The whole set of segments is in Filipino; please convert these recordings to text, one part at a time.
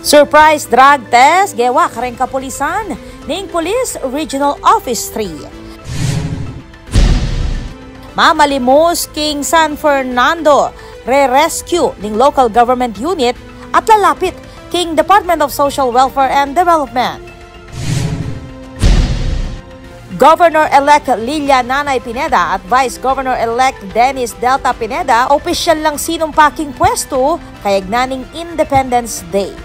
Surprise drug test gewa kareng kapulisan ning Police Regional Office 3. Mamalimos king San Fernando re-rescue ning local government unit at lalapit king Department of Social Welfare and Development. Governor-elect Lilia Nanay Pineda at Vice Governor-elect Dennis Delta Pineda opisyal lang sinumpaking pwesto kayagnaning Independence Day.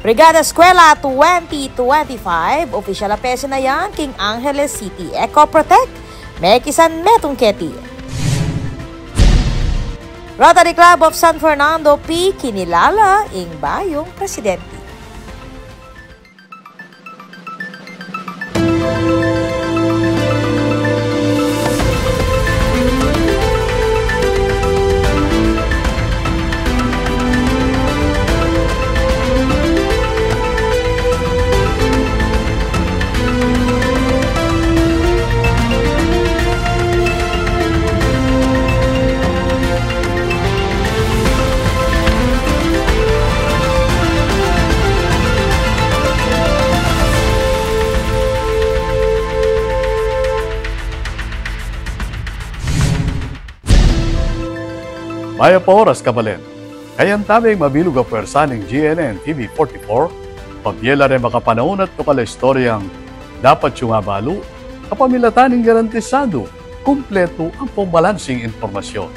Brigada Eskwela 2025, opisyal na pesi na yan king Angeles City Eco-Protect, Mekisan Metungketi. Rotary Club of San Fernando P. kinilala ing bayong presidente. Maya pa oras kabalen, kayan taming mabilog ang pwersa ng GNN TV 44, pabyela rin makapanahon at kapala istoryang dapat yung abalo, kapamilatan ng garantisado, kumpleto ang pambalansing informasyon.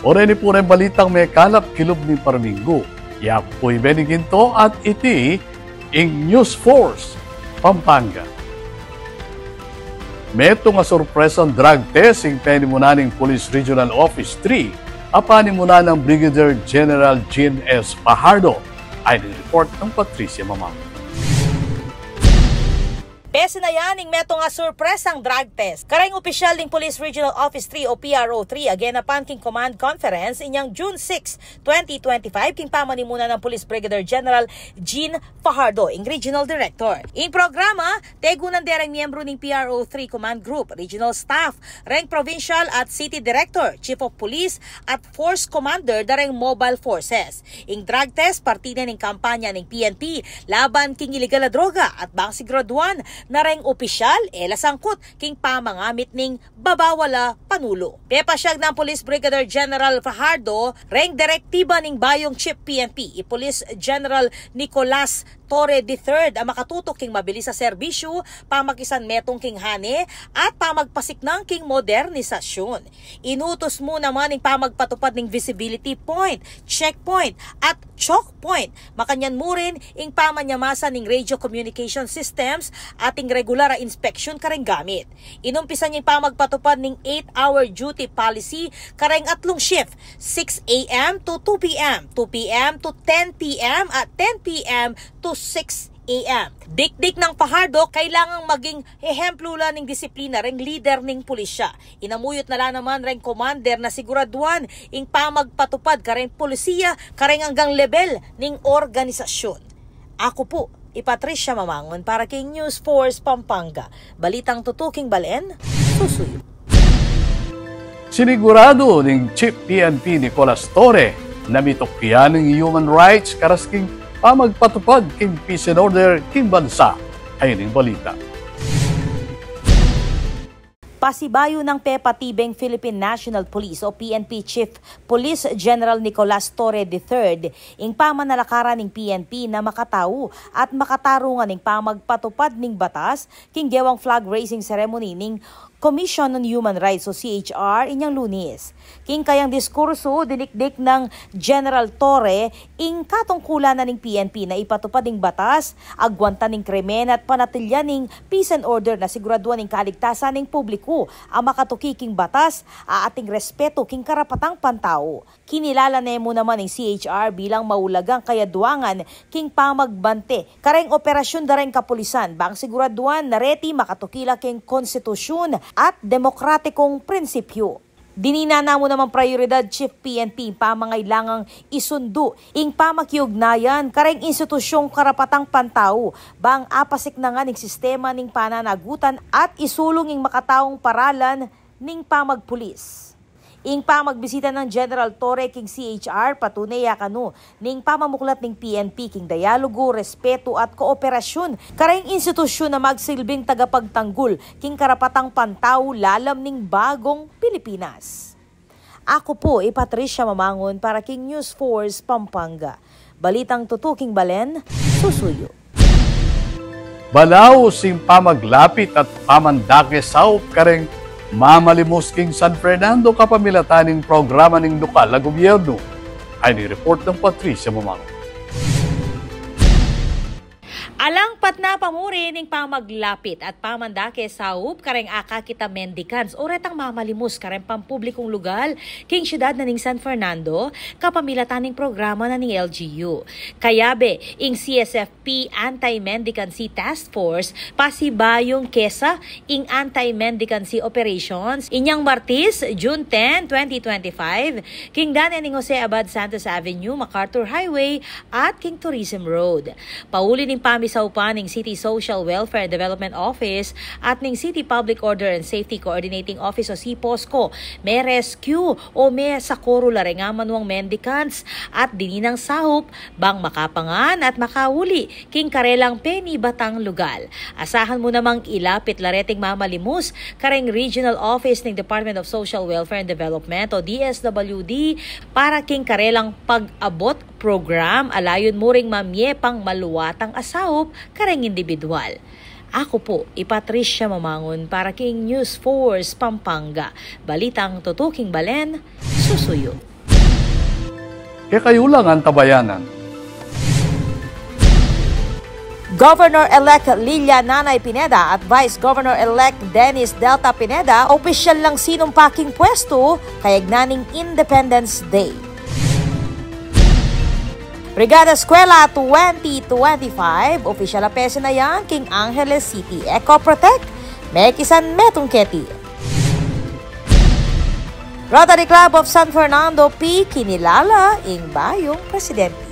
O rin po rin balitang may kalap kilob ni Parmingo, yapoy Beniginto at iti ing News Force, Pampanga. Meto nga sorpresang drug test ing penimunaning Police Regional Office 3, apanin muna ng Brigadier General Jean S. Fajardo ay report ng Patricia Mamang. Pesi na yan ing meto nga surpresang drug test. Karayng opisyal ning Police Regional Office 3 o PRO3 aganapan king command conference inyang June 6, 2025 king pamanimuna ng Police Brigadier General Jean Fajardo ing Regional Director. Ing programa, tegunan dereng miyembro ning PRO3 Command Group, Regional Staff, rank Provincial at City Director, Chief of Police at Force Commander dareng Mobile Forces. Ing drug test, partida ning kampanya ning PNP laban king illegal na droga at bang siguraduan na reng opisyal, lasangkot king pamangamit ning babawala panulo. Pepasyag ng Police Brigadier General Fajardo, reng direktiba ning bayong Chief PNP, Police General Nicolas Torre III ang makatutok king mabilis sa serbisyo, pamakisan metong king hane at pamagpasik ng king modernisasyon. Inutos mo naman ning pamagpatupad ning visibility point, checkpoint at choke point. Makanyan mo rin ing pamanyamasan ning radio communication systems at ing regular inspection kareng gamit. Inumpisan niyang pamagpatupad ning 8-hour duty policy kareng atlong shift, 6 a.m. to 2 p.m., 2 p.m. to 10 p.m. at 10 p.m. to 6 a.m. Dikdik ng Fajardo, kailangang maging ehemplo lang ng disiplina ring leader ng pulisya. Inamuyot na lang naman ring commander na siguraduan ing pamagpatupad kareng polisiya kareng hanggang level ng organisasyon. Ako po, Patricia Mamangon para kay News Force Pampanga. Balitang tutuking balen, susuyo. Sinigurado ng Chief PNP Nicolas Torre na mitokyan ng human rights karasking pamagpatupad king peace and order king bansa. Ayun ang balita. Pasibayo ng Pepatibeng Philippine National Police o PNP Chief Police General Nicolas Torre III ing pamanalakaran ng PNP na makatawo at makatarungan ng pamagpatupad ng batas king gewang flag raising ceremony ning Commission on Human Rights o CHR inyang Lunes. King kayang diskurso dinikdik ng General Torre ing katungkulan na ng PNP na ipatupad ng batas, agwantan ng krimen at panatilyan ng peace and order na siguraduan ng kaligtasan ng publiko ang makatukiking batas ating respeto king karapatang pantao. Kinilala nemo naman ng CHR bilang maulagang kayaduangan king pamagbante kareng operasyon dareng kapulisan bang siguraduan na reti makatukila king konstitusyon at demokratikong prinsipyo. Dininana mo naman prioridad Chief PNP pamangailangang isundo ing pamakiugnayan kareng institusyong karapatang pantao bang apasik na nga ning sistema ning pananagutan at isulong ing makataong paralan ning pamagpulis. Ing pamagbisita ng General Torre king CHR patunay yakano ning pamamuklat ning PNP king dialogo, respeto at kooperasyon karayng institusyon na magsilbing tagapagtanggol king karapatang pantaw lalam ning bagong Pilipinas. Ako po Patricia Mamangon para king News Force Pampanga. Balitang tutuking balen, susuyo. Balaw sing pamaglapit at pamandake saup kareng mamalimos king San Fernando kapamilataning programa ning lokal na gobyerno. Ay ni-report ng Patricia Mamangon. Alang patna pamuri ning pamaglapit at pamandake saup kareng aka kita mendicants o retang mamalimos kareng pampublikong lugar king syudad na ning San Fernando kapamilatan ning programa na ning LGU. Kayabe ing CSFP Anti-Mendicancy Task Force pasibayong kesa ing Anti-Mendicancy Operations inyang Martes, June 10, 2025 king danen ning Jose Abad Santos Avenue, MacArthur Highway at king Tourism Road. Pauli ning saupa ning City Social Welfare Development Office at ning City Public Order and Safety Coordinating Office o CPOSCO may rescue o may sakuro larenga manuang mendicants at dininang sahup bang makapangan at makahuli king karelang Penny Batang lugal. Asahan mo namang ilapit lareting mamalimus kareng Regional Office ning Department of Social Welfare and Development o DSWD para king karelang pag-abot program alayon mo ring mamye pang maluwatang asaup kareng individual. Ako po Patricia Mamangon para king News Force Pampanga. Balitang tutuking balen, susuyo. Kaya kayo lang ang tabayanan. Governor-elect Lilia Nanay Pineda at Vice Governor-elect Dennis Delta Pineda opisyal lang sinumpaking pwesto kayagnaning Independence Day. Brigada Eskwela 2025, official na pesa na yan, King Angeles City Eco Protect, Mekisan Metungketi. Rotary Club of San Fernando P. kinilala ing bayong presidente.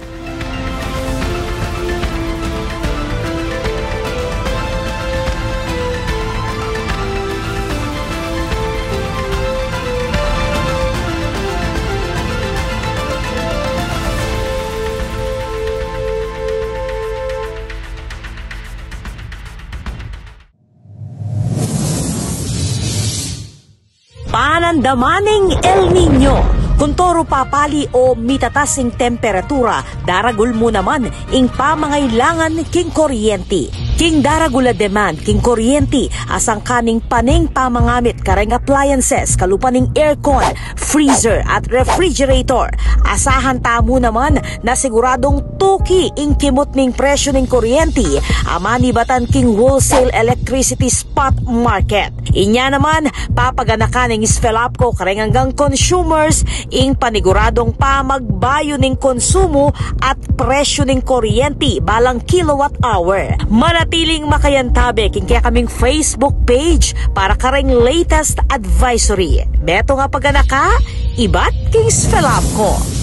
Panandamaning El Nino. Kuntoro papali o mitatasing temperatura, daragul mo naman ing pamangailangan king kuryente. King daragula demand king kuryente asang kaning paning pamangamit kareng appliances kalupaning aircon, freezer at refrigerator. Asahan tamo naman na siguradong tuki ing kimot ning presyo ning kuryente amani batan king wholesale electricity spot market. Inya naman papaganakan ing Sfelapco kareng hanggang consumers ing paniguradong pamagbayo ning konsumo at presyo ning kuryente balang kilowatt hour. Manatiling makayantabe king kaya kaming Facebook page para kareng latest advisory. Beto nga paganaka, ibat king Sfelapco.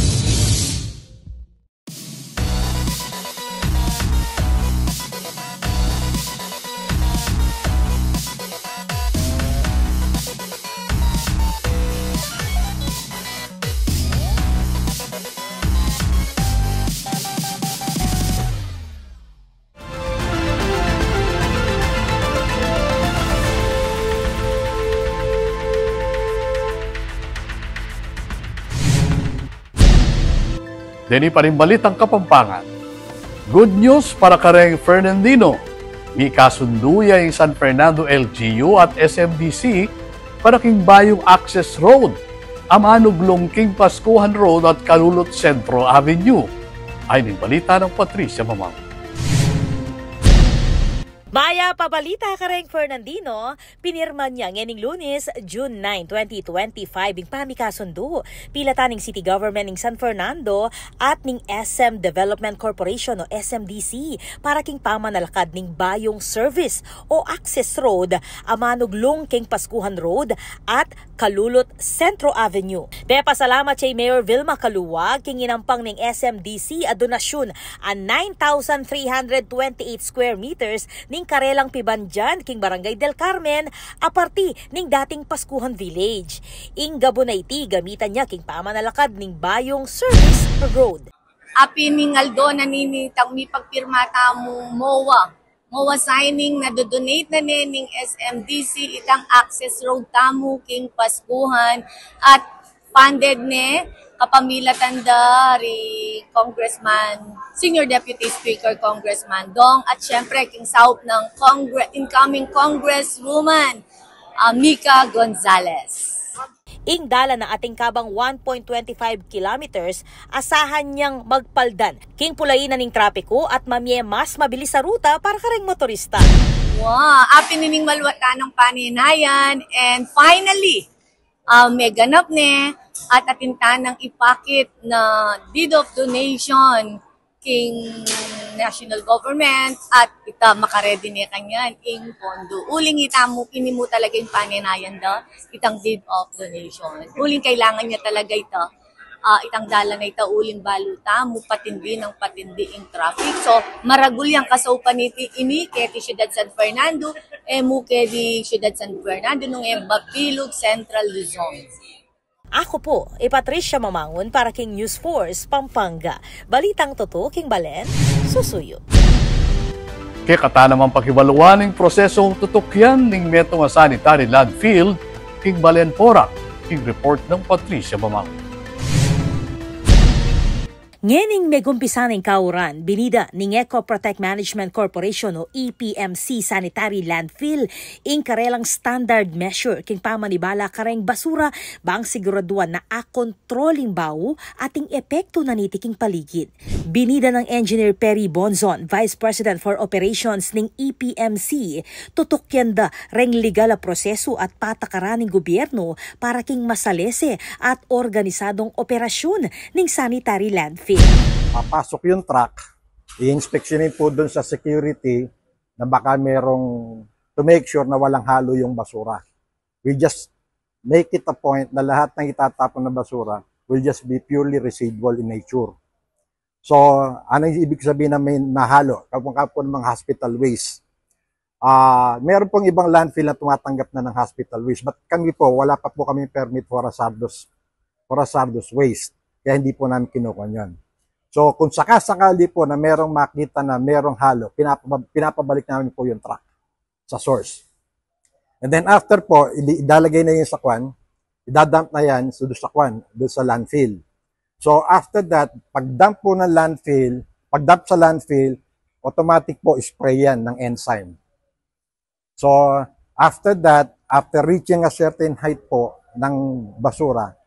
Dini pa rin balitang Kapampangan. Good news para kareng Fernandino. May kasunduya yung San Fernando LGU at SMDC para king Bayong Access Road, Amanuglong King Pascuhan Road at Kalulot Centro Avenue. Ay ning balita ng Patricia Mamang. Maya pabalita kareng Fernandino, pinirma niya ngening Lunes, June 9, 2025 ing pamikasundo pilataning City Government ning San Fernando at ning SM Development Corporation o SMDC para king pamanalakad ning Bayong Service o Access Road, Amanuglong King Pascuhan Road at Kalulot Centro Avenue. Pasalamat kay Mayor Vilma Kaluwag king inampang ning SMDC a donasyon a 9,328 square meters ning ing karelang Pibanjan king Barangay del Carmen aparti ning dating Paskuhan Village. Ing gabo na iti gamitan niya king pamanalakad ning Bayong Service Road. Api ning Aldo naninitang mi pagpirmata mo MOA signing na do-donate na ning SMDC itang access road tamu king Paskuhan at funded ne kapamilatan da ri Congressman, Senior Deputy Speaker Congressman Dong at syempre king saup ng incoming Congresswoman Mika Gonzales. Ing dala na ating kabang 1.25 kilometers, asahan niyang magpaldan king pulayin na ning trapiko at mamye mas mabilis sa ruta para kareng motorista. Wow, apin nining malwata ng paninayan and finally, may ganap ne at atintan ng ipakit na deed of donation king national government at ita makaredy ne kanyan ing pondo. Uling ini mo talaga yung paninayan da, itang deed of donation. Uling kailangan niya talaga ito. Itang dala na ita uling baluta mo patindi ng patindi ing traffic. So maragul yang kasaupan ini keti Ciudad San Fernando mo kedi Ciudad San Fernando nung Bapilog Central Luzon. Ako po, Patricia Mamangon para king News Force Pampanga. Balitang totoo king Balen, susuyo. Kaya kata naman pakibaluan ng prosesong tutukyan ng metong sanitary landfill king Balen Porac, king report ng Patricia Mamangon. Ngening megumpisa ng kauran, binida ng Eco Protect Management Corporation o EPMC sanitary landfill ing karelang standard measure king pamanibala kareng basura bang siguraduan na kontroling bawo ating epekto na nitiking paligid. Binida ng Engineer Perry Bonzon, Vice President for Operations ng EPMC, tutukyan da reng legal a proseso at patakaran ng gobyerno para king masalese at organisadong operasyon ng sanitary landfill. Papasok yung truck, i-inspectionin po doon sa security na baka merong to make sure na walang halo yung basura. We just make it a point na lahat ng itatapon na basura will just be purely residual in nature. So, ano yung ibig sabihin na may nahalo? Kapag ng mga hospital waste. Meron pong ibang landfill na tumatanggap na ng hospital waste. But kami po, wala pa po kami permit for hazardous waste. Kaya hindi po namin kinukuha yun. So, kung sakasakali po na merong makita na merong halo, pinapabalik namin po yung truck sa source. And then after po, idalagay na yun sa kwan, idadump na yan doon sa kwan, doon sa landfill. So, after that, pag-dump po ng landfill, pag-dump sa landfill, automatic po spray yan ng enzyme. So, after that, after reaching a certain height po ng basura,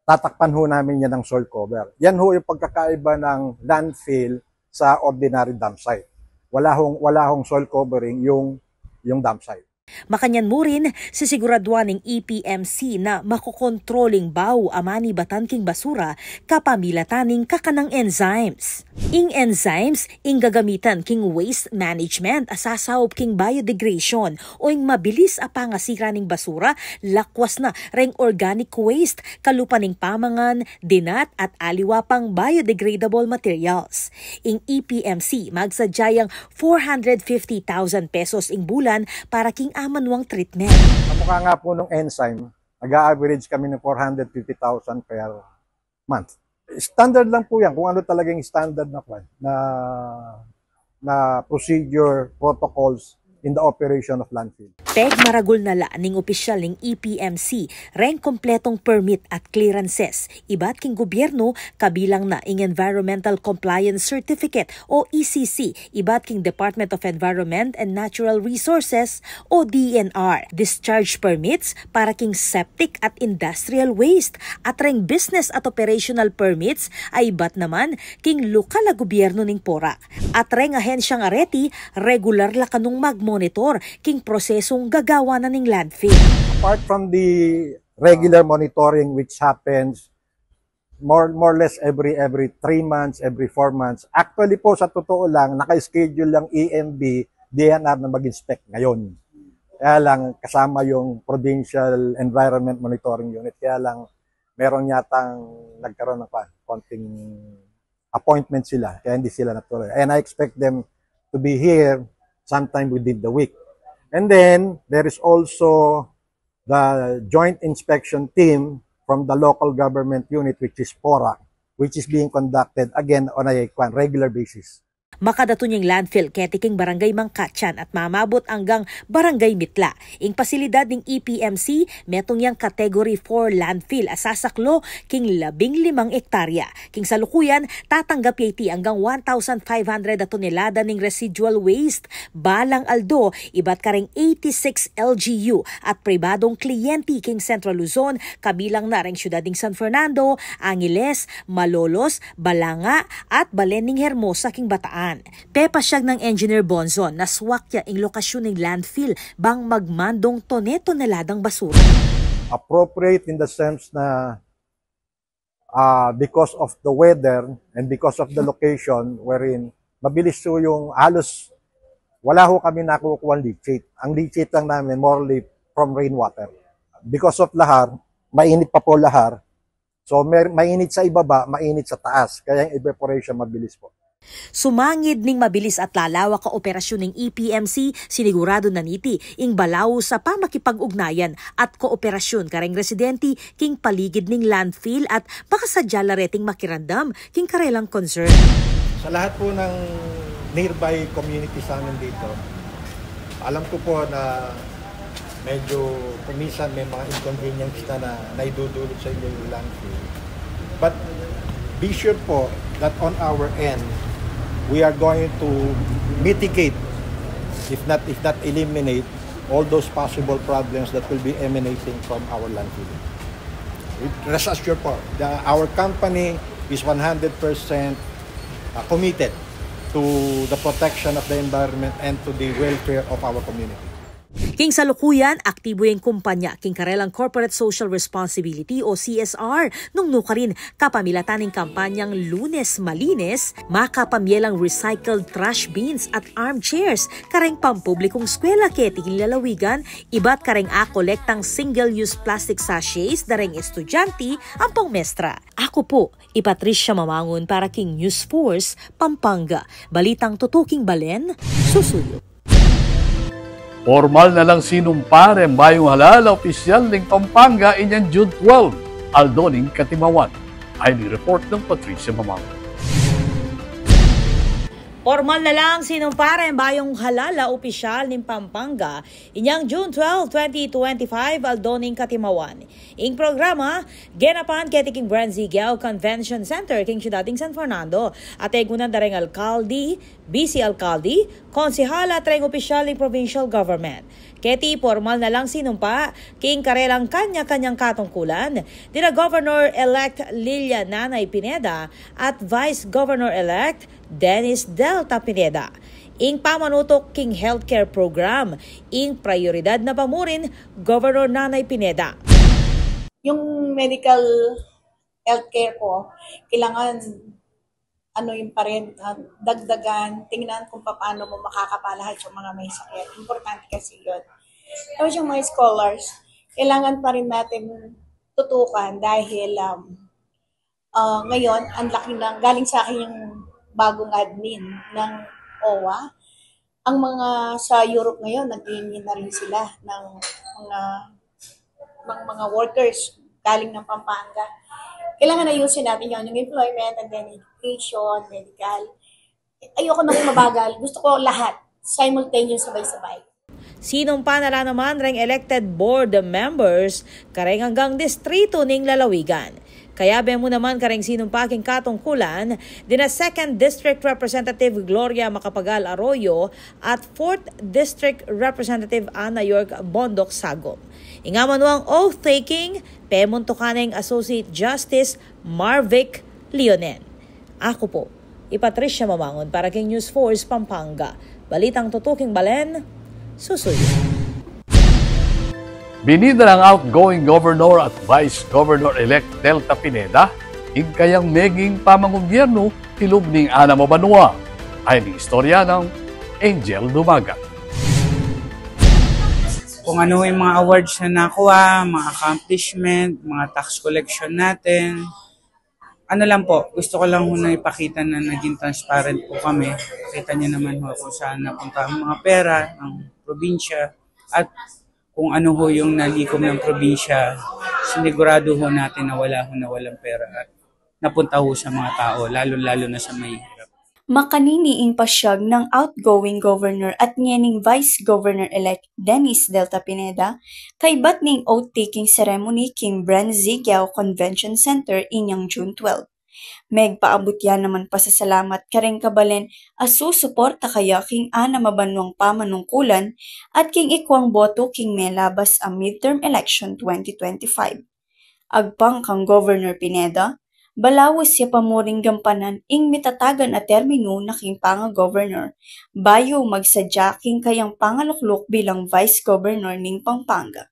tatakpan ho namin yan ng soil cover. Yan ho yung pagkakaiba ng landfill sa ordinary dump site. Wala hong soil covering yung dump site. Makanyan mo rin sisiguraduan ng EPMC na makokontroling baw amani batanking basura kapamilataning kakanang enzymes. Ing enzymes ing gagamitan king waste management asasaop king biodegradation o ing mabilis a pangasira ning basura lakwas na reng organic waste kalupaning pamangan, dinat at aliwa pang biodegradable materials. Ing EPMC magsadyayang 450,000 pesos ing bulan para king manuang treatment. Kamukha nga po ng enzyme, nag-average kami ng 450,000 per month. Standard lang po yan, kung ano talagang standard na procedure, protocols in the operation of landfill. Peg maragul na la ning opisyal ning EPMC reng kompletong permit at clearances. Iba't king gobyerno kabilang na ing Environmental Compliance Certificate o ECC, iba't king Department of Environment and Natural Resources o DNR. Discharge permits para king septic at industrial waste at reng business at operational permits ay iba't naman king lokal na gobyerno ning Porac. At reng ahensyang areti regular la kanung monitor king prosesong gagawa na ning landfill. Apart from the regular monitoring which happens more or less every 3 months, every 4 months, actually po sa totoo lang, naka-schedule lang EMB, DNR na mag-inspect ngayon. Kaya lang kasama yung Provincial Environment Monitoring Unit, kaya lang meron yatang nagkaroon ng konting appointment sila, kaya hindi sila natuloy. And I expect them to be here sometime within the week. And then, there is also the joint inspection team from the local government unit, which is PORAC, which is being conducted again on a regular basis. Makadatunyang landfill ketiking barangay Mangkatyan at mamabot hanggang barangay Mitla. Ing pasilidad ng EPMC, metong yang category 4 landfill asasaklo king 15 hektarya. King salukuyan, tatanggap iti hanggang 1,500 tonelada ng residual waste. Balang aldo, ibat karing 86 LGU at pribadong kliyente king Central Luzon, kabilang na ring syudad ng San Fernando, Angeles, Malolos, Balanga at Balening Hermosa king Bataan. Pepasyag ng Engineer Bonzon na swakya ang lokasyon ng landfill bang magmandong toneladang basura. Appropriate in the sense na because of the weather and because of the location wherein mabilis so yung halos wala ho kami nakukuha ng leachate. Ang leachate lang namin morely from rainwater. Because of lahar, mainit pa po lahar. So mainit sa ibaba, mainit sa taas. Kaya yung evaporation mabilis po. Sumangid ning mabilis at lalawak ka operasyon ng EPMC, sinigurado na niti ing balaw sa pamakipag-ugnayan at kooperasyon kareng residente king paligid ning landfill at makasadya lareting makirandam king karelang concern. Sa lahat po ng nearby community sa amin dito, alam ko po na medyo kumisan may mga inconvenience na naidudulot sa inyo yung landfill. But be sure po that on our end, we are going to mitigate, if not eliminate, all those possible problems that will be emanating from our landfill. Rest assured po, our company is 100% committed to the protection of the environment and to the welfare of our community. King salukuyan, aktibo yung kumpanya king karelang Corporate Social Responsibility o CSR nung nukarin kapamilatan ng kampanyang Lunes Malinis, makapamyelang recycled trash bins at armchairs, kareng pampublikong eskwela keting lalawigan, ibat kareng kolektang single-use plastic sachets dareng estudyante ang pangmestra. Ako po, Patricia Mamangon para King News Force, Pampanga. Balitang tutuking balen, susuyo. Formal na lang sinumpare bayong halal opisyal ng Pampanga inyang June 12, Aldoning Katimawan. Ay ni-report ng Patricia Mamangon. Formal na lang sinumpare bayong halala opisyal ng Pampanga inyang June 12, 2025 Aldoning Katimawan. Ing programa, genapan ketiking Brand Zigiao Convention Center king Ciudading San Fernando at egunan dareng alkalde, vice alkalde, konsehal at reng opisyal ng provincial government. Keti formal na lang sinumpa king karelang kanya-kanyang katungkulan dina Governor-elect Lilia Nanay Pineda at Vice Governor-elect Dennis Delta Pineda. Ing pamanutok king healthcare program, ing prioridad na pamurin Governor Nanay Pineda. Yung medical healthcare po, kailangan yung pa rin, dagdagan, tingnan kung paano mo makakapalahat yung mga may sakit. Importante kasi yun. Tapos yung mga scholars, kailangan pa rin natin tutukan dahil ngayon, ang laki ng, galing sa akin yung bagong admin ng OWA. Ang mga sa Europe ngayon, nag-iingin na rin sila ng mga workers galing ng Pampanga. Kailangan ayusin natin yung employment and then education, medical. Ayoko nang mabagal. Gusto ko lahat. Simultaneous, sabay-sabay. Sinumpa na naman ring elected board members kareng hanggang distrito ning lalawigan. Kaya be mo naman kareng sinumpaking katungkulan dina 2nd District Representative Gloria Macapagal Arroyo at 4th District Representative Ana York Bondok Sagom. Ingaman ang oath-taking, pemuntukaneng Associate Justice Marvic Leonen. Ako po, Patricia Mamangon para King News Force Pampanga. Balitang tutuking balen, susuyo. Binida ng outgoing governor at vice governor-elect Delta Pineda, hingkayang meging pamangobyerno tilubning Ana Mabanua. Ay ni istorya ng Angel Dumagat. Kung ano yung mga awards na nakuha, mga accomplishment, mga tax collection natin, ano lang po, gusto ko lang na ipakita na naging transparent po kami. Kita niyo naman ho kung saan napunta ang mga pera ng probinsya at kung ano ho yung nalikom ng probinsya, sinigurado ho natin na walang pera at napunta ho sa mga tao, lalo-lalo na sa mahihirap. Makaniniing pasyag ng outgoing governor at nyening Vice Governor-elect Dennis Delta Pineda kay batning oath-taking ceremony king Bren Zigyao Convention Center inyang June 12. Megpaabot yan naman pasasalamat kareng kabalen asu suporta kaya king ana mabanwang pamanungkulan at king ikwang boto king melabas ang midterm election 2025. Agpang kang Governor Pineda, balawos siya pamuring gampanan ing mitatagan at termino na king panga-governor, bayo magsadya king kayang pangaluklok bilang Vice Governor ning Pampanga.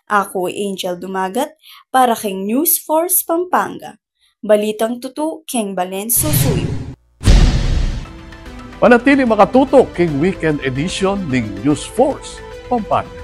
Ako Angel Dumagat para king News Force Pampanga. Balitang tutu king Balen Susuyo. Manatili makatutok king weekend edition ng News Force Pampanga.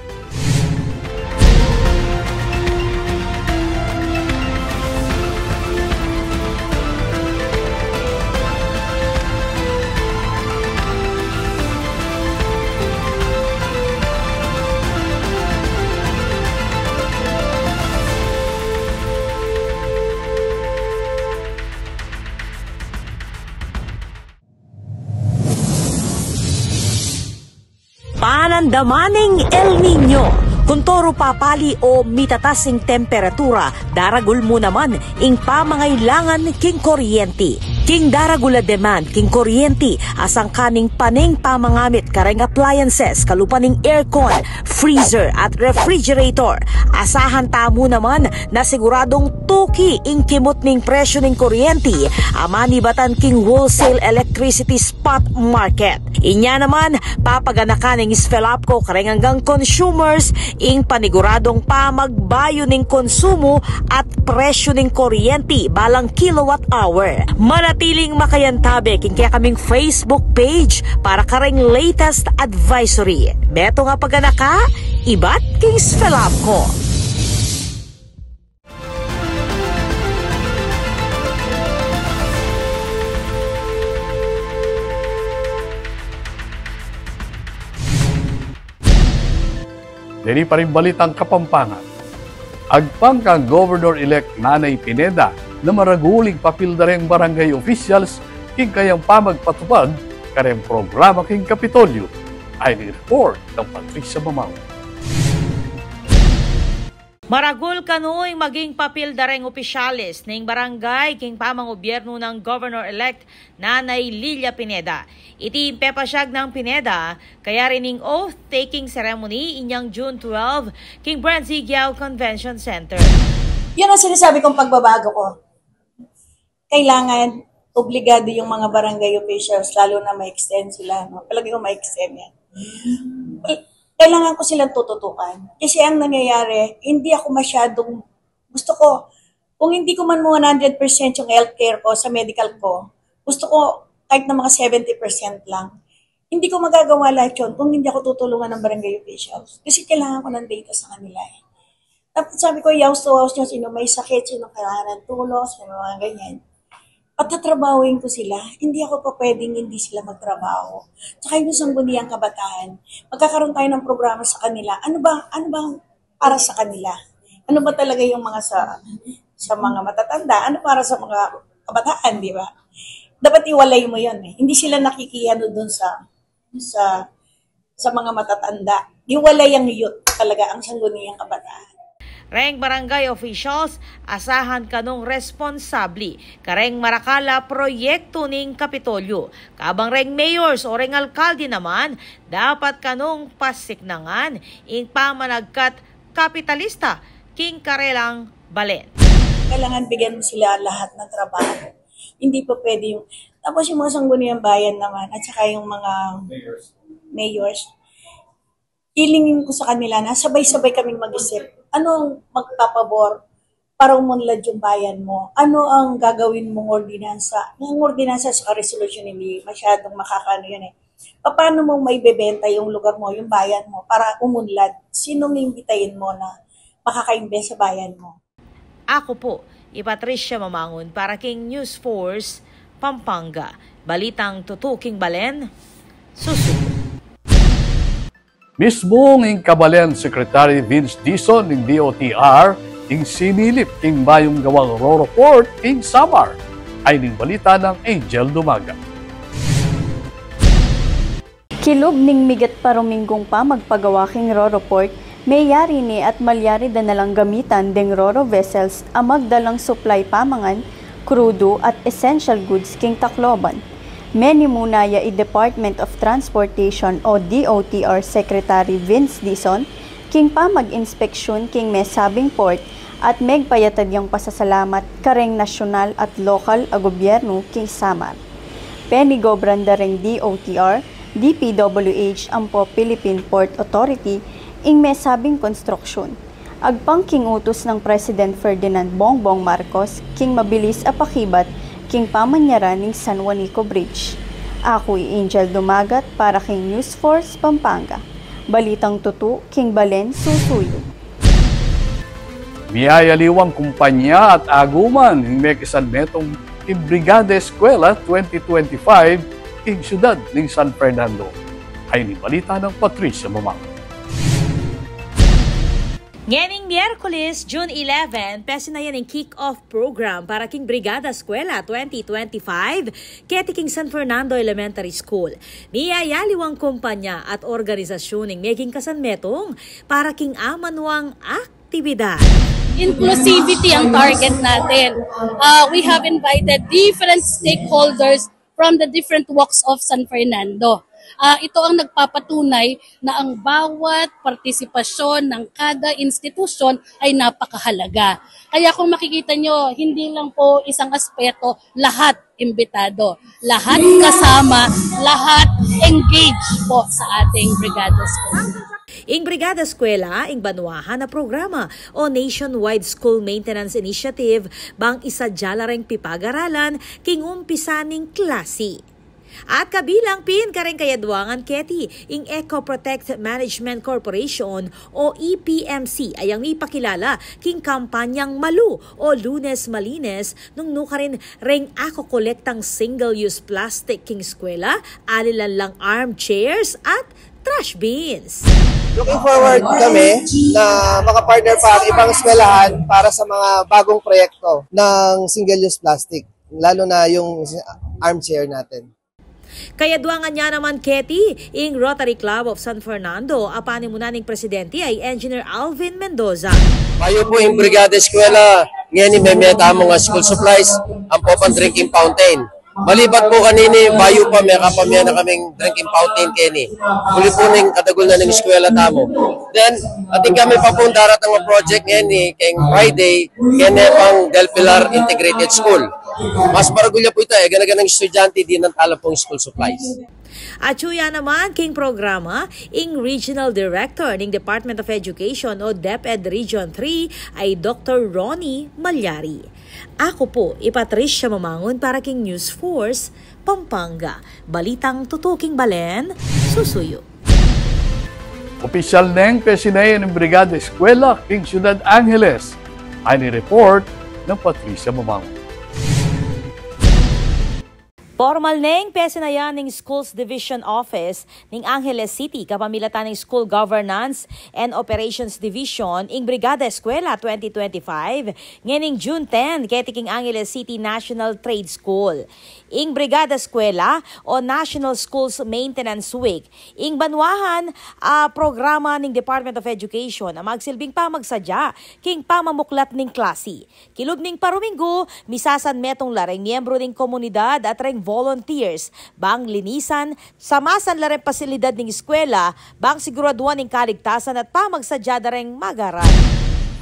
Panandamaning El Nino. Kung toro papali o mitatasing temperatura, daragul mo naman ing pamangailangan king kuryente. King daragula demand king kuryente asang kaning paning pamangamit kareng appliances kalupaning aircon, freezer at refrigerator. Asahan tamo naman na siguradong tuki ing kimot ning presyo ning kuryente amani batan king wholesale electricity spot market. Inya naman papaganakan ning Sfelapco kareng hanggang consumers ing paniguradong pamagbayo ning konsumo at presyo ning kuryente balang kilowatt hour. Manatiling makayantabe king kaya kaming Facebook page para kareng latest advisory. Beto nga paganaka, ibat king Sfelapco. Dili pa rin balitang Kapampangan. Agpang kang Governor-elect Nanay Pineda na maraguling papildareng barangay officials king kayang pamagpatupad kareng programa king Kapitolyo ay ni-report ng Patricia Mamao. Maragul kanuy maging papel dareng opisyalis ning barangay king pamang gobyerno ng Governor-elect Nanay Lilia Pineda. Iti pepasyag ng Pineda kaya rin ning oath-taking ceremony inyang June 12 king Bren Zigyao Convention Center. Yun ang sinasabi kong pagbabago ko. Kailangan obligado yung mga barangay officials, lalo na ma-extend sila. No? Palagi ko ma-extend yan. Kailangan ko silang tututukan. Kasi ang nangyayari, hindi ako masyadong, gusto ko, kung hindi ko man mo 100% yung healthcare ko sa medical ko, gusto ko kahit na mga 70% lang. Hindi ko magagawa lahat yun kung hindi ako tutulungan ng barangay officials. Kasi kailangan ko ng data sa kanila. Tapos sabi ko, house to house nyo, sino may sakit, sino kailangan ng tulong, sino mga ganyan. Pagtatrabahuin ko sila, hindi ako pa pwedeng hindi sila magtrabaho. Tsaka yung sangguniang kabataan, magkakaroon tayo ng programa sa kanila. Ano ba para sa kanila? Ano ba talaga yung mga sa mga matatanda? Ano para sa mga kabataan, di ba? Dapat iwalay mo yun eh. Hindi sila nakikiyano dun sa mga matatanda. Iwalay ang youth talaga, ang sangguniang kabataan. Reng barangay officials, asahan kanong responsabli. Kareng marakala proyekto ning Kapitolyo. Kabang reng mayors o reng alkalde naman, dapat kanong pasiknangan ing pamanagkat kapitalista king karelang balen. Kailangan bigyan mo sila lahat ng trabaho. Hindi pa pwede yung... Tapos yung mga sangguniang bayan naman at saka yung mga mayors, hilingin ko sa kanila na sabay-sabay kaming mag-isip. Ano ang magpapabor para umunlad yung bayan mo? Ano ang gagawin mong ordinansa? Ang ordinansa sa resolution hindi masyadong makakano yun eh. Paano mo may bebenta yung lugar mo, yung bayan mo, para umunlad? Sino may imbitayin mo na makaka-invest sa bayan mo? Ako po, Patricia Mamangon para King News Force, Pampanga. Balitang tutuking Balen, susunod. Mismong ing Kabalen Secretary Vince Dizon ng DOTR ing sinilip ing bayong gawang Ro-Report ing Samar ay ning balita ng Angel Dumaga. Kilub ning migat paruminggong pa magpagawa king Ro-Report, may yari ni at malyari da nalang gamitan ding Roro vessels ang magdalang supply pamangan, krudo at essential goods king Tacloban. Meni muna ya i-Department of Transportation o DOTR Secretary Vince Dizon, king pa mag-inspeksyon king may sabing port at megpayatad yung pasasalamat kareng nasyonal at lokal a gobyerno king Samar. Penigobran da ring DOTR, DPWH ang po Philippine Port Authority ing may sabing konstruksyon. Agpang king utos ng President Ferdinand Bongbong Marcos king mabilis apakibat king pamanyaran ng San Juanico Bridge. Ako'y Angel Dumagat para King News Force, Pampanga. Balitang tutu, King Balen, susuyo. Miyayaliwang kumpanya at aguman ng Mekisan Metong Brigada Eskwela 2025 ing siyudad ng San Fernando. Ay ni balita ng Patricia Mamangon. Nganing Miyerkules, June 11, pesi na yan ang kick-off program para King Brigada Eskwela 2025 kaya King San Fernando Elementary School. Miyayaliwang kumpanya at organisasyon ng Meging Kasanmetong para King Amanwang aktibidad. Inclusivity ang target natin. We have invited different stakeholders from the different walks of San Fernando. Ito ang nagpapatunay na ang bawat partisipasyon ng kada institusyon ay napakahalaga. Kaya kung makikita nyo, hindi lang po isang aspeto, lahat imbitado, lahat kasama, lahat engage po sa ating Brigada School. Ing Brigada Eskwela, ing banuahan na programa o Nationwide School Maintenance Initiative bang isadya ring pipag-aralan king umpisaning klase. At kabilang pin kareng kayadwangan keti ing Eco Protect Management Corporation o EPMC ayang ipakilala king kampanyang Malu o Lunes Malines nung nukarin ring ako kolektang single-use plastic king eskwela, alilan lang armchairs at trash bins. Looking forward kami na makapartner pa ang ibang eskwelahan para sa mga bagong proyekto ng single-use plastic, lalo na yung armchair natin. Kayadwangan niya naman Keti, ing Rotary Club of San Fernando, apani muna ning presidente ay Engineer Alvin Mendoza. Mayo po yung Brigada Eskwela, ngayon may meta mo nga school supplies, ang popan drinking fountain. Malibat po kanini, bayo pa may kapamya na kaming drinking fountain kini. Muli po ning katagol na ng eskwela tamo. Then, ating kami pa po darat ang project ngayon ni keng Friday, kaya pang Del Pilar Integrated School. Mas maragulya po ito ganaganang estudyante din ng tala pong school supplies. At suya naman king programa, ing Regional Director ng Department of Education o DepEd Region 3 ay Dr. Ronnie Malyari. Ako po, Patricia Mamangon para King News Force, Pampanga. Balitang tutuking Balen, susuyo. Opisyal neng pesinayan ng Brigada Eskwela king Ciudad Angeles ay ni-report ng Patricia Mamangon. Formal neng pesinayan ng Schools Division Office ng Angeles City kapamilatan ng School Governance and Operations Division ing Brigada Eskwela 2025 nganing June 10 kay King Angeles City National Trade School. Ing Brigada Eskwela o National Schools Maintenance Week ing banwahan programa ng Department of Education ang magsilbing pamagsadya king pamamuklat ning klase. Kilub ning paruminggo misasan metong lareng miyembro ning komunidad at reng volunteers bang linisan samasan lareng pasilidad ning eskwela bang siguraduan ning kaligtasan at pamagsadya dareng magaran.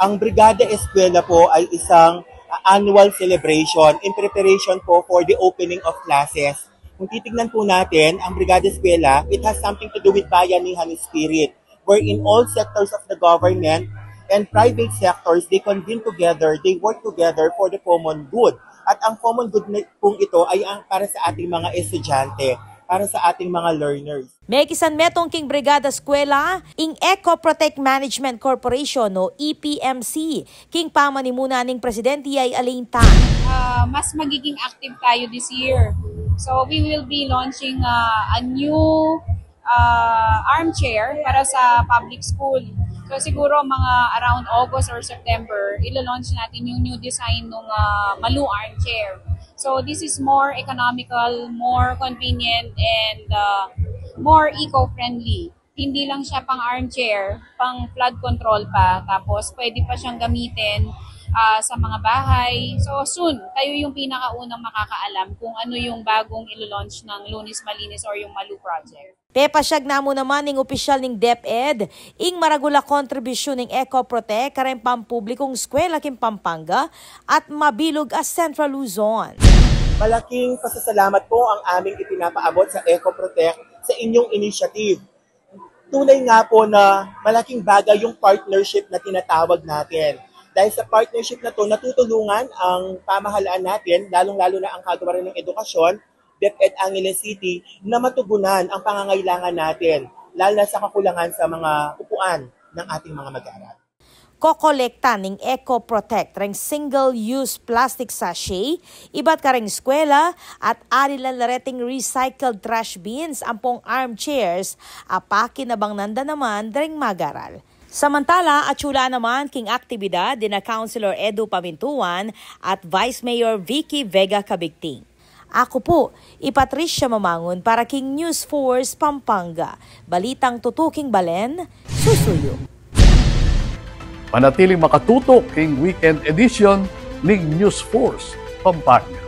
Ang Brigada Eskwela po ay isang annual celebration in preparation po for the opening of classes. Kung titignan po natin, ang Brigada Eskwela, it has something to do with bayanihan spirit, wherein all sectors of the government and private sectors, they convene together, they work together for the common good. At ang common good pong ito ay para sa ating mga estudyante, para sa ating mga learners. May kisan metong king Brigada Eskwela, ing Eco Protect Management Corporation o EPMC. King pamanimunan ning presidente ay Alintan. Mas magiging active tayo this year. So we will be launching a new armchair para sa public school. So siguro mga around August or September, ilo-launch natin yung new design ng Malu armchair. So this is more economical, more convenient, and more eco-friendly. Hindi lang siya pang armchair, pang flood control pa. Tapos pwede pa siyang gamitin sa mga bahay. So soon, tayo yung pinakaunang makakaalam kung ano yung bagong ilo-launch ng Lunis Malinis or yung Malu project. Pepasyag na mo naman ng opisyal ng DepEd, ing maragula kontribusyon ng EcoProtect kareng pampublikong eskwela king Pampanga at mabilog as Central Luzon. Malaking pasasalamat po ang aming ipinapaabot sa EcoProtect sa inyong initiative. Tunay nga po na malaking bagay yung partnership na tinatawag natin. Dahil sa partnership na to, natutulungan ang pamahalaan natin, lalong-lalo na ang kagawaran ng edukasyon, DepEd Angeles City, na matugunan ang pangangailangan natin, lalo na sa kakulangan sa mga upuan ng ating mga mag-aaral. Kokolekta ning EcoProtect reng single-use plastic sachet, iba't kareng eskwela at arilan lareting recycled trash bins ampong armchairs, apaki na bang nanda naman reng magaral. Samantala, atsula naman king aktibidad din na Councilor Edu Pamintuan at Vice Mayor Vicky Vega Cabigting. Ako po, Patricia Mamangon para king News Force Pampanga. Balitang tutuking balen, susuyo. Manatiling makatutok king weekend edition ng News Force Pampanga.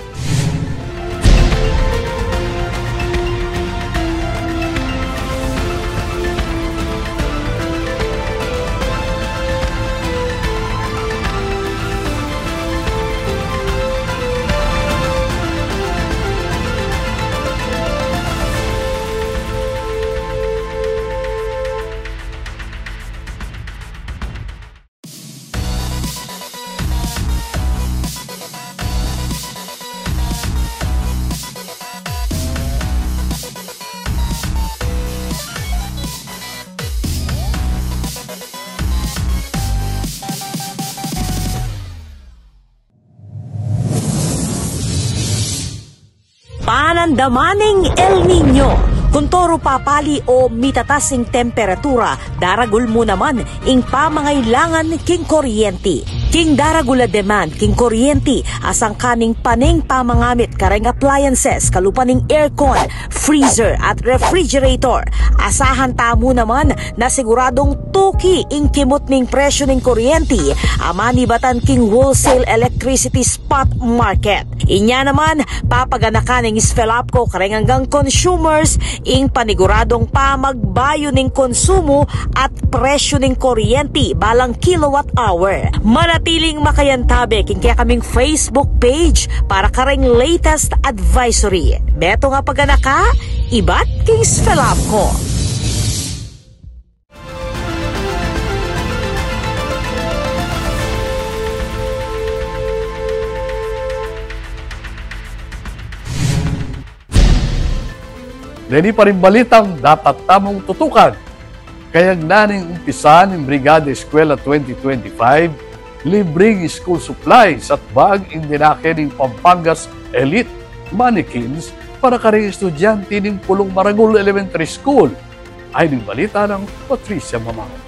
Panandamaning El Nino. Kung toro papali o mitatasing temperatura, daragul mo naman ing pamangailangan king kuryente. King daragula demand king kuryente asang kaning paning pamangamit kareng appliances kalupaning aircon, freezer at refrigerator. Asahan tamo naman na siguradong tuki ing kimot ning presyo ning kuryente amani batan king wholesale electricity spot market. Inya naman papaganakan ning Sfelapco kareng hanggang consumers ing paniguradong pamagbayo ning konsumo at presyo ning kuryente balang kilowatt hour. Manatiling makayantabe king kaya kaming Facebook page para kareng latest advisory. Beto nga paganaka, ibat king Sfelapco. Deni pa rin balitang dapat tamong tutukan. Kayang naning umpisa ng Brigada Eskwela 2025, libreng school supplies at bag in dinake ng Pampangas Elite Mannequins para kareng estudyante ng Pulong Maragul Elementary School. Ay ng balita ng Patricia Mamangon.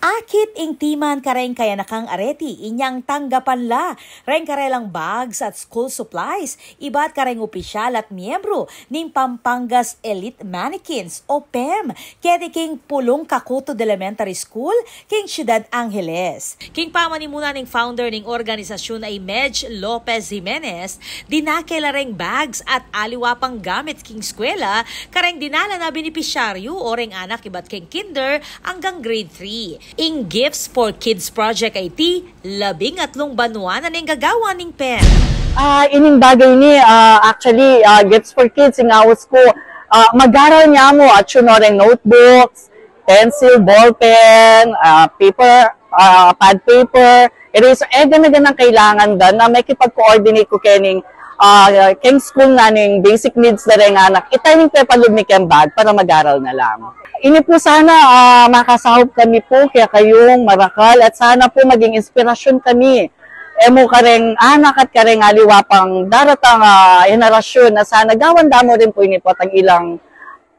Akit ing timan kareng kaya nakang areti, inyang tanggapan la, reng karelang bags at school supplies, iba't kareng opisyal at miyembro ning Pampangas Elite Mannequins o PEM, kaya king Pulong Kakuto Elementary School, king Ciudad Angeles. King pamanimuna ning founder ning organisasyon ay Medj Lopez Jimenez, dinakela reng bags at aliwapang gamit king eskwela, kareng dinala na benepisyaryo o reng anak iba't king kinder hanggang grade 3. Ing Gifts for Kids Project IT, 13 banwa na ning gagawa ning PEM. Ining bagay ni, actually, Gifts for Kids, ingawos ko, mag-aral niya mo at yun notebooks, pencil, ballpen, paper, pad paper, eraser, na kailangan doon na may kipag-coordinate ko kening keng school nga ning basic needs na rin anak, itaning pepalog ni kem bag para mag-aral na lang. Ini po sana makasahop kami po kaya kayong marakal at sana po maging inspirasyon kami. Emo kareng anak at kareng aliwa pang daratang henerasyon na sana gawan damo rin po ini po ang ilang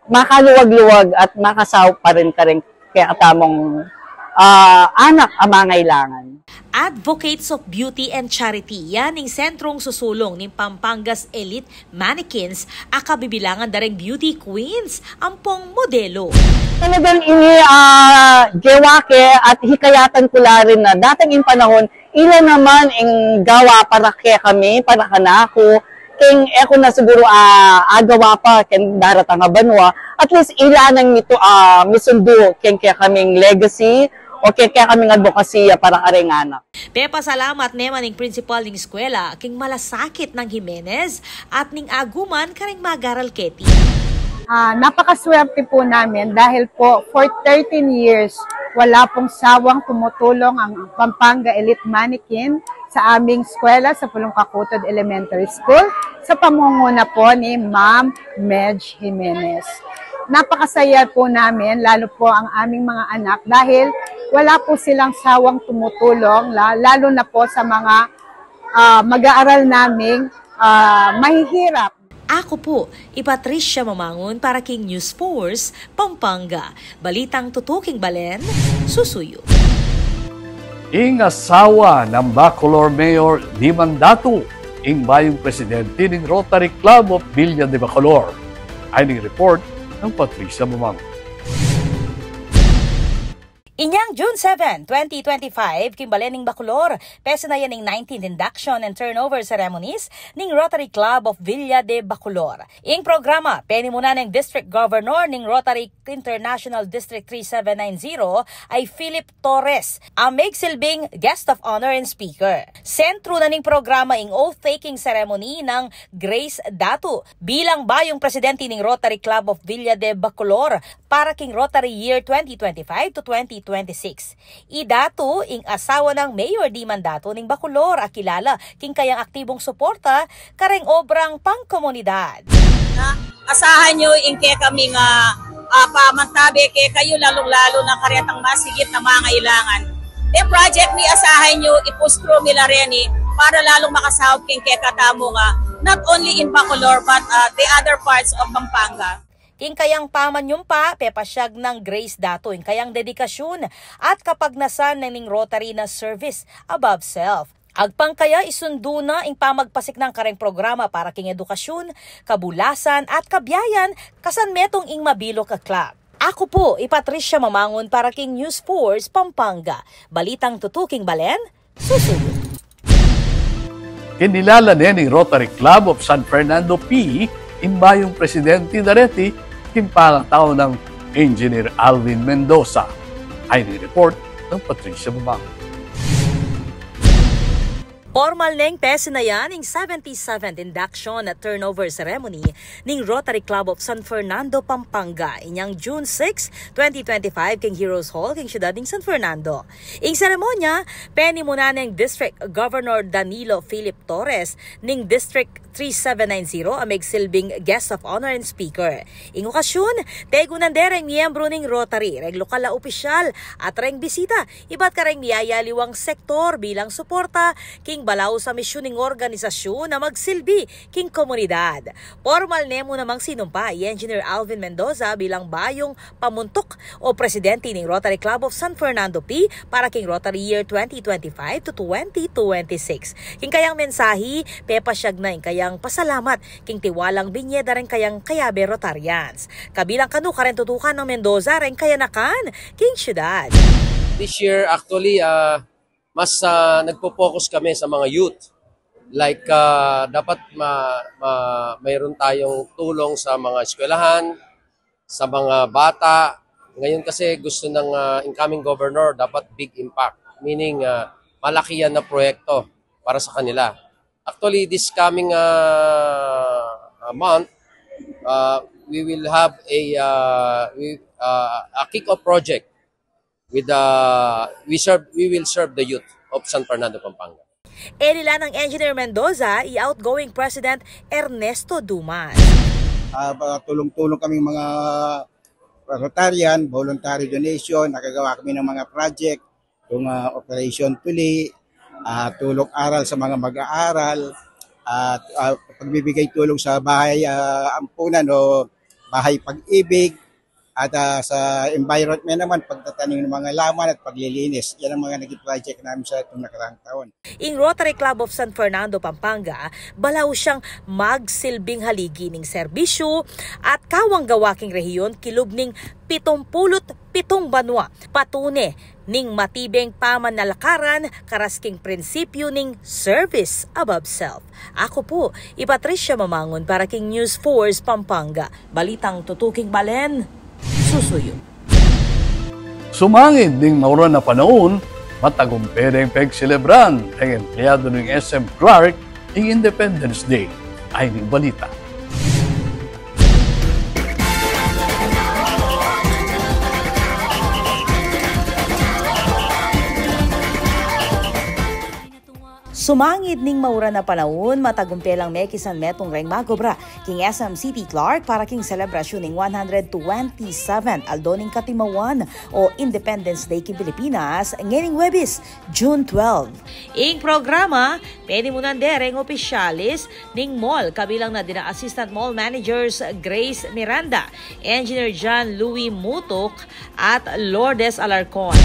makaluwag-luwag at makasahop pa rin kareng kaya katamong anak ang mangailangan. Advocates of Beauty and Charity, yan ang sentrong susulong ng Pampanga's Elite Mannequins, akabibilangan dareng beauty queens, ang pong modelo. Talagang ini gewake at hikayatan ko la rin na dating in panahon, ila naman ang gawa para kaya kami, para kanako, keng eko na siguro agawa pa ken daratang banwa, at least ila nang ito misundo keng kaya kaming legacy, okay, kaya kaming advokasya para kareng anak. Pepa salamat naman ng principal ng eskwela, king malasakit ng Jimenez at ning aguman kareng magaral keti. Napakaswerte po namin dahil po for 13 years, wala pong sawang tumutulong ang Pampanga Elite Mannequin sa aming eskwela sa Pulongkakutod Elementary School sa pamunguna po ni Ma'am Medj Jimenez. Napakasaya po namin, lalo po ang aming mga anak dahil wala po silang sawang tumutulong, lalo na po sa mga mag-aaral naming mahihirap. Ako po, Patricia Mamangon para King News Force, Pampanga. Balitang tutuking balen, susuyo. Ingasawa ng Bacolor Mayor Di Mandato, ingbayong presidente ng Rotary Club of Villa de Bacolor. Ay ning report ng Patricia Mamangon. Inyang June 7, 2025, kimbalen ng Bacolor, pesa na yan ng 19th induction and turnover ceremonies ng Rotary Club of Villa de Bacolor. Ing programa, penimuna ng District Governor ng Rotary International District 3790 ay Philip Torres, ang magsilbing guest of honor and speaker. Sentro na ng programa ing oath-taking ceremony ng Grace Datu bilang bayong presidente ng Rotary Club of Villa de Bacolor para king Rotary Year 2025 to 2026. Idatu ing asawa ng Mayor Di Mandato ning Bacolor akilala king kayang aktibong suporta kareng obrang pangkomunidad. Asahan nyo ing kaya kami nga pamantabi kaya kayo lalong-lalo na karyatang masigit na mga ilangan. The project ni asahan nyo ipustro nila reni para lalong makasahog king kaya katamo nga not only in Bacolor but the other parts of Pampanga. King kayang pamanyumpa, pepasyag ng Grace Dato, ing kayang dedikasyon at kapagnasan ng Rotary na service above self. Agpang kaya isundo na ing pamagpasik ng kareng programa para king edukasyon, kabulasan at kabiyayan kasan metong ing mabilo ka club. Ako po, Patricia Mamangon para King News Force, Pampanga. Balitang tutuking balen, susunod. Kinilala ni Rotary Club of San Fernando P, imbayong presidente Dareti, kimpangataw ng Engineer Alvin Mendoza. Ay ni-report ng Patricia Mamangon. Formal neng pesa na yan ng 77th induction at turnover ceremony ng Rotary Club of San Fernando, Pampanga inyang June 6, 2025 king Heroes Hall king siyudad ng San Fernando. Ing seremonya, penimuna ng District Governor Danilo Philip Torres ng District 3790 ang magsilbing guest of honor and speaker. Ing okasyon, tegunan dereng miyembro ng Rotary, reng lokal na opisyal at reng bisita, iba't kareng miyayaliwang sektor bilang suporta king balaw sa misyon ng organisasyon na magsilbi king komunidad. Formal nemo namang sinumpa Engineer Alvin Mendoza bilang bayong pamuntok o presidente ng Rotary Club of San Fernando P para king Rotary Year 2025 to 2026. King kayang mensahe, pepasyag na ing kayang pasalamat king tiwalang binyeda rin kayang kayabe Rotarians. Kabilang kanu karen tutukan ng Mendoza rin kayanakan king syudad. This year actually mas nagpo-focus kami sa mga youth. Like dapat mayroon tayong tulong sa mga eskwelahan, sa mga bata. Ngayon kasi gusto ng incoming governor dapat big impact. Meaning malaki yan na proyekto para sa kanila. Actually this coming month we will have a kick-off project with we will serve the youth of San Fernando, Pampanga. Nila ng Engineer Mendoza, i-outgoing President Ernesto Dumas. Tulong-tulong kaming mga Rotarian, voluntary donation, nakagawa kami ng mga project, yung Operation Tuli, tulong aral sa mga mag-aaral, at pagbibigay tulong sa bahay ampunan o bahay pag-ibig, at sa environment naman, pagtatanim ng mga laman at paglilinis. Yan ang mga naging project namin sa itong nakaraang taon. In Rotary Club of San Fernando, Pampanga, balaw siyang magsilbing haligi ning serbisyo at kawang-gawaking rehiyon kilubning 77 banwa. Patune ning matibeng pamanalakaran karasking prinsipyo ning service above self. Ako po, Patricia Mamangon para King News 4 Pampanga. Balitang tutuking balen, susuyo. Sumangid ning mauran na panahon, matagumpedeng pagselebran ang empleyado ng SM Clark ang Independence Day. Ay ning balita. Sumangid ning maura na panahon, matagumpelang mekisan metong reng magobra king SM City Clark para king selebrasyon ning 127 aldoning katimawan o Independence Day king Pilipinas ngayong Huwebes, June 12. Ing programa, pwede mo nandereng opisyalis ning mall kabilang na dina Assistant Mall Managers Grace Miranda, Engineer John Louis Mutok at Lourdes Alarcon.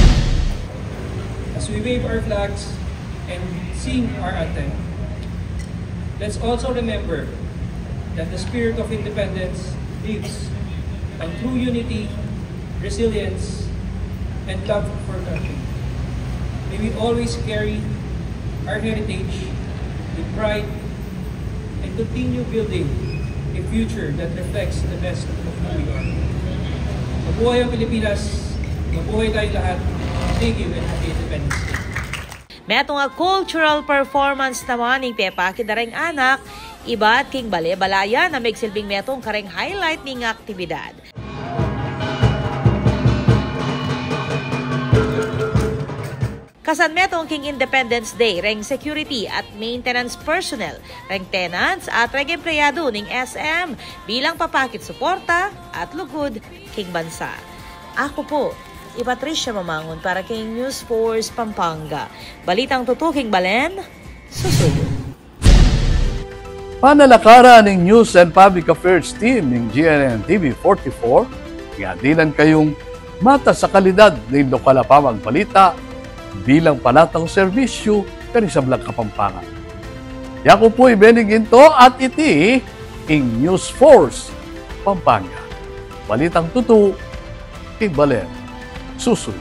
As we wave our flags and sing our anthem, let's also remember that the spirit of independence lives on true unity, resilience, and love for country. May we always carry our heritage with pride and continue building a future that reflects the best of who we are. Mabuhay ang Pilipinas, mabuhay tayong lahat. Thank you and happy Independence Day. Metong nga cultural performance naman ng Pepa kidareng anak, iba at king bale-balaya na may silbing metong kareng highlight ng aktibidad. Kasan metong king Independence Day, reng security at maintenance personnel, reng tenants at reng empleyado ng SM bilang papakit suporta at lugod king bansa. Ako po, Patricia Mamangon para King News 4 Pampanga. Balitang tutuking balen, susuyo. Panalakaran ng News and Public Affairs Team ng GNN TV 44, ngadilan kayong mata sa kalidad ng lokal pamang balita bilang panatang serbisyo kani sa Blanca, Pampanga. Yako po ibeninginto at iti King News 4 Pampanga. Balitang tutu, king balen, susunod.